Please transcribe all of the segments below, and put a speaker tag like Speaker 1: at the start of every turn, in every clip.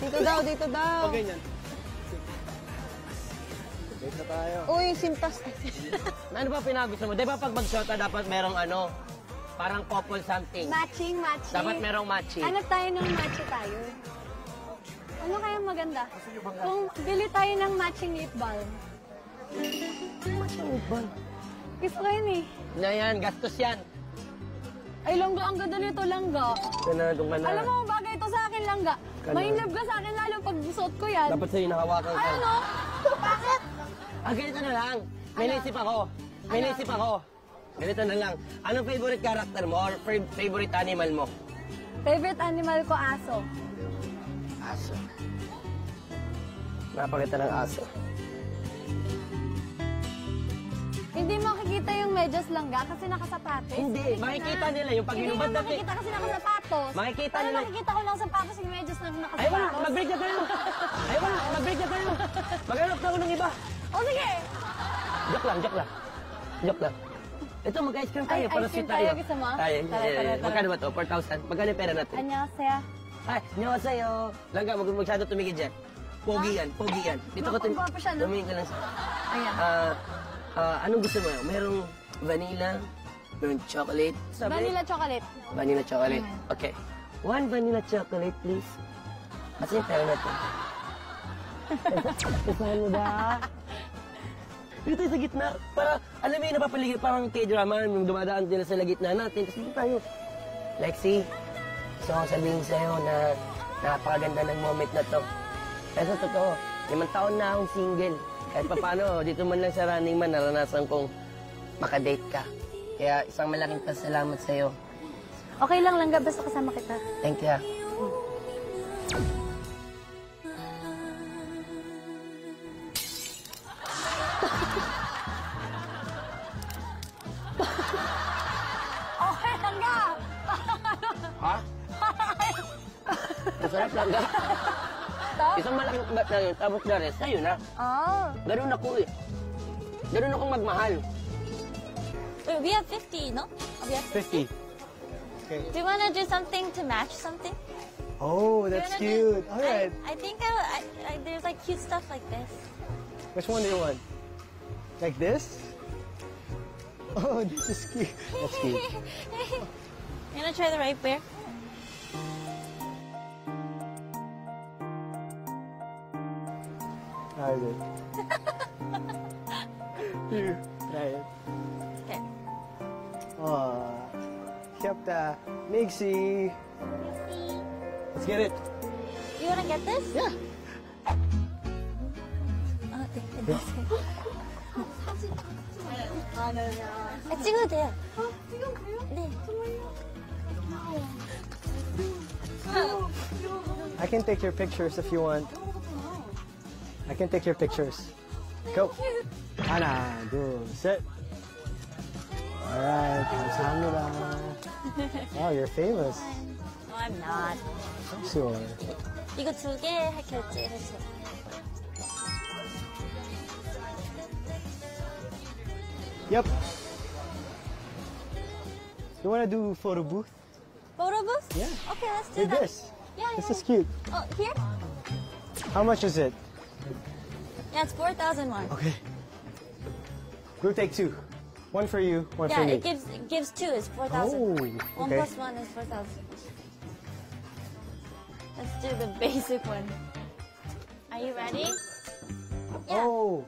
Speaker 1: Dito daw, dito daw.
Speaker 2: Okay, yan. Wait na tayo.
Speaker 1: Uy, sintas.
Speaker 3: Ano ba pinagusto mo? Di ba pag mag-shota dapat merong ano, parang couple something?
Speaker 4: Matching.
Speaker 3: Dapat merong matching.
Speaker 4: Hanap tayo ng match tayo. Ano kaya maganda? Kung bili tayo ng matching lip balm.
Speaker 3: Matching lip balm?
Speaker 4: Gusto ko yun eh.
Speaker 3: Na yan, gastos yan.
Speaker 4: Ay, Langga, ang ganda nito, Langga.
Speaker 3: Doon ka na.
Speaker 4: Alam mo, bagay ito sa akin, Langga. Mahinlove ka sa akin lalo pag suot ko yan.
Speaker 3: Dapat sa'yo nakawakan ka.
Speaker 4: Ano? Bakit?
Speaker 3: Ganito na lang. May naisip ako. Ganito na lang. Anong favorite character mo or favorite animal mo?
Speaker 4: Favorite animal ko, aso.
Speaker 3: Aso. Napakita ng aso.
Speaker 4: Hindi makikita yung medyas, Langga kasi nakasapatos.
Speaker 3: Hindi, makikita nila yung pag hinubad natin.
Speaker 4: Hindi makikita kasi nakasapatos.
Speaker 3: Makikita nila.
Speaker 4: Nakikita ko lang sapatos yung medyas na nakasapatos.
Speaker 3: Ayaw na, mag-break na tayo. Maghanap na ako ng iba.
Speaker 4: O, sige.
Speaker 3: Joke lang. Ito, mag-ice cream tayo para sweet tayo.
Speaker 4: Gusto mo?
Speaker 3: Tara. Magkano ba ito? 4,000. Magkano yung pera natin?
Speaker 4: Annyeonghaseyo.
Speaker 3: Ay, annyeonghaseyo. Langga, masyado tumigil dyan. Pogi yan. Dito ko tumingin ka lang sa...
Speaker 4: Ayan.
Speaker 3: Anong gusto mo? Merong vanilla, merong chocolate.
Speaker 4: Vanilla chocolate.
Speaker 3: Vanilla chocolate. Okay. 1 vanilla chocolate, please. Kasi yung pera natin. Kasahan mo ba? Dito tayo sa gitna. Para, alam mo yung napapaligid, parang K-drama, yung dumadaan din sa gitna natin. Tapos dito tayo. Lexi, gusto ko sabihin sa'yo na napakaganda ng moment na to. Kasi totoo, 5 taon na akong single. Kahit paano, dito man lang sa Running Man, naranasan kong makadate ka. Kaya isang malaking pasalamat sa'yo.
Speaker 4: Okay lang, Langga, basta kasama kita.
Speaker 3: Thank you.
Speaker 4: Okay, Langga!
Speaker 3: Ha? Masarap lang ka. Isang malaking bat na yun, tapos na rin, sa'yo na. Ganun ako eh. Ganun akong magmahal.
Speaker 5: Wait, we have 50, no? We have
Speaker 2: 50. Okay.
Speaker 5: Do you want to do something to match something?
Speaker 2: Oh, that's cute. All right.
Speaker 5: I think there's like cute stuff like this.
Speaker 2: Which one do you want? Like this? Oh, this is cute. That's cute.
Speaker 5: You want to try the right pair?
Speaker 2: All right. Here, try it.
Speaker 5: Okay.
Speaker 2: Oh, Kyopta, Mixie. Let's get it.
Speaker 5: You want to get this?
Speaker 2: Yeah.
Speaker 5: this. 찍어도 돼요. 네.
Speaker 2: I can take your pictures if you want. I can take your pictures. Go. 하나, 둘, 셋. All right. 감사합니다. Oh, you're famous.
Speaker 5: No, I'm not.
Speaker 2: Sure.
Speaker 5: 이거 2개 결제해주세요.
Speaker 2: Yep. You want to do photo booth?
Speaker 5: Photo booth?
Speaker 2: Yeah.
Speaker 5: Okay, let's do
Speaker 2: With
Speaker 5: that.
Speaker 2: this.
Speaker 5: Yeah,
Speaker 2: This
Speaker 5: yeah.
Speaker 2: is cute.
Speaker 5: Oh, here?
Speaker 2: How much is it?
Speaker 5: Yeah, it's 4,001.
Speaker 2: Okay. Group take 2. One for you, one for
Speaker 5: Yeah,
Speaker 2: me.
Speaker 5: it gives 2 is 4,000.
Speaker 2: Oh,
Speaker 5: 1
Speaker 2: okay.
Speaker 5: plus 1 is 4,000. Let's do the basic one. Are you ready? Yeah.
Speaker 2: Oh,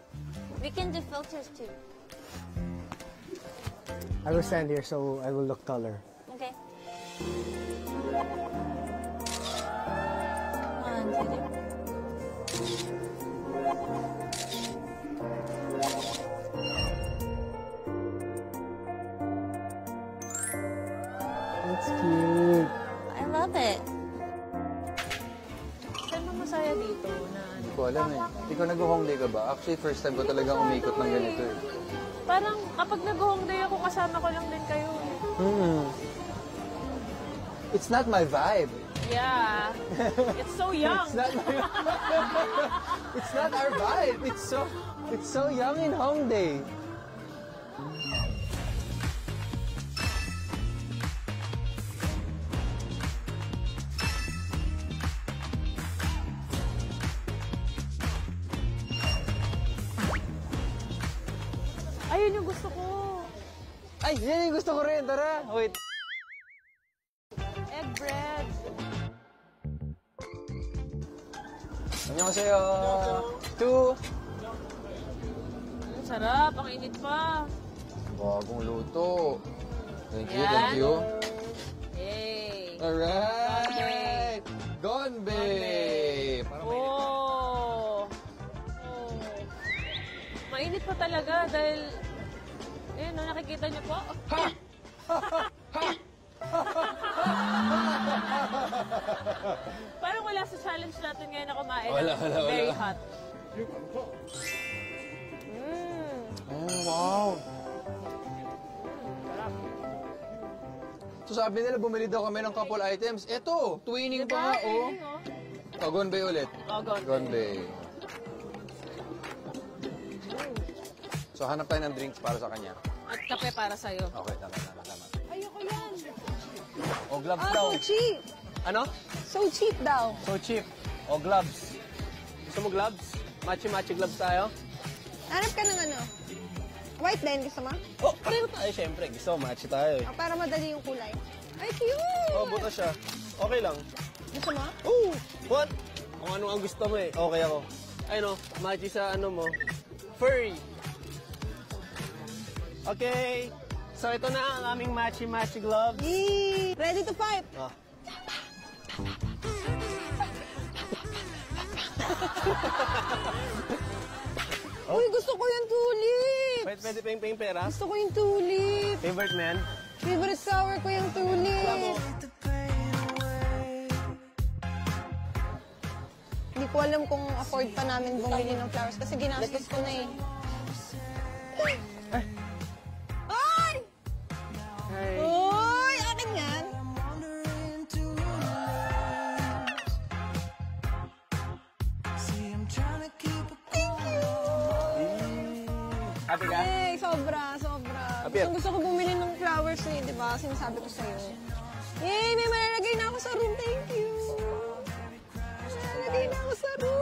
Speaker 5: We can do filters too.
Speaker 2: I will stand here so I will look taller.
Speaker 5: Okay. 1, 2, 3.
Speaker 2: That's cute.
Speaker 5: I love it.
Speaker 1: Saan mo masaya dito na ano?
Speaker 6: Hindi ko alam eh. Ikaw nag-home ka ba? Actually, first time ko talagang umikot ng ganito eh.
Speaker 1: Parang kapag nag-home day ako, kasama ko lang din kayo.
Speaker 6: It's not my vibe.
Speaker 1: Yeah. It's so young.
Speaker 6: It's not my It's not our vibe. It's so young in Hongdae.
Speaker 1: Ayun yung gusto ko.
Speaker 6: Ay, yan yung gusto ko rin. Tara. Wait.
Speaker 1: Egg bread.
Speaker 6: Annyeonghaseyo. 2.
Speaker 1: Ang sarap, ang init pa.
Speaker 6: Bagong luto. Thank you,
Speaker 1: Yan.
Speaker 6: thank you.
Speaker 1: Yay!
Speaker 6: Alright! Gonbe! Parang may...
Speaker 1: Oh! Mainit pa talaga dahil... Eh, no, nakikita niyo po? Parang wala sa challenge natin ngayon na kumain.
Speaker 6: Wala.
Speaker 1: Very hot.
Speaker 6: Oh, wow! So sabi nila, bumili daw kami ng couple items. Eto, twinning pa nga, oh. Oh, Gonbe ulit.
Speaker 1: Oh, Gonbe.
Speaker 6: Gonbe. So hanap tayo ng drinks para sa kanya.
Speaker 1: At kape para sa'yo.
Speaker 6: Okay, tama.
Speaker 4: Ayoko yan.
Speaker 6: Oh, gloves daw.
Speaker 4: So cheap.
Speaker 6: Ano?
Speaker 4: So cheap daw.
Speaker 6: So cheap. Oh, gloves. Gusto mo gloves? Matchy-matchy gloves tayo?
Speaker 4: Hanap ka ng ano? White din, gusto mo?
Speaker 6: Oh, pareho tayo, syempre. Gusto mo, matchy tayo eh.
Speaker 4: Oh, para madali yung kulay. Ay, cute!
Speaker 6: Oh, buta siya. Okay lang.
Speaker 4: Gusto mo?
Speaker 6: Oh, what? Kung ano ang gusto mo eh. Okay ako. Ay no, matchy sa ano mo. Furry. Okay. So ito na ang aming matchy-matchy gloves.
Speaker 4: Yee! Ready to fight!
Speaker 6: Ah.
Speaker 4: Uy, gusto ko yung tulip!
Speaker 6: Pwede pa yung pera?
Speaker 4: Gusto ko yung tulip!
Speaker 6: Favorite man?
Speaker 4: Favorite flower ko yung tulip! Hindi ko alam kung afford pa namin bumili ng flowers kasi ginastos ko na eh. Ay! Uy! Akin yan!
Speaker 6: Happy ka?
Speaker 4: Hey, sobra.
Speaker 6: Happy?
Speaker 4: Gusto ko bumili ng flowers eh, di ba? Sinasabi ko sa'yo. Yay! May malalagay na ako sa room. Thank you! Malalagay na ako sa room.